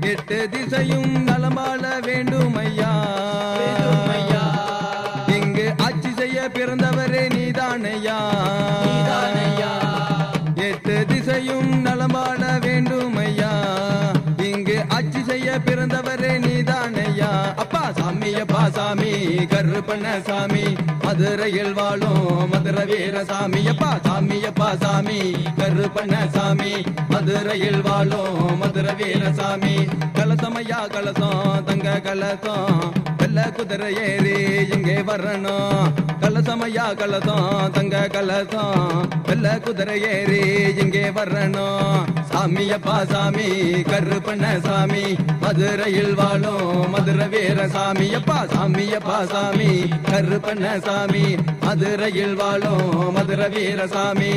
எட்டு திசையும் நலமாள வேண்டும் ஐயா. இங்கு ஆட்சி செய்ய பிறந்தவரே நீதானையா. எட்டு திசையும் நலமாள வேண்டும் ஐயா. இங்கு ஆட்சி செய்ய பிறந்தவரே நீதானையா. அப்பா சாமி அப்பா சாமி கருப்பண்ண சாமி மதுரையில் வாழும் மதுர வீர சாமி. அப்பா சாமி அப்பா சாமி கருப்பண்ண சாமி மதுரையில் வாழும் மதுர வீர சாமி. கலசமையா கலசம் தங்க கலசம் வெள்ள குதிரை ஏறி இங்கே வரணும். கலசமையா கலசம் தங்க கலசம் வெள்ள குதிரை ஏறி இங்கே வரணும். சாமி அப்பா சாமி கருப்பண்ண சாமி மதுரையில் வாழும் மதுர வீர சாமி. அப்பா சாமி அப்பா சாமி கருப்பண்ண சாமி மதுரையில் வாழும் மதுர வீர சாமி.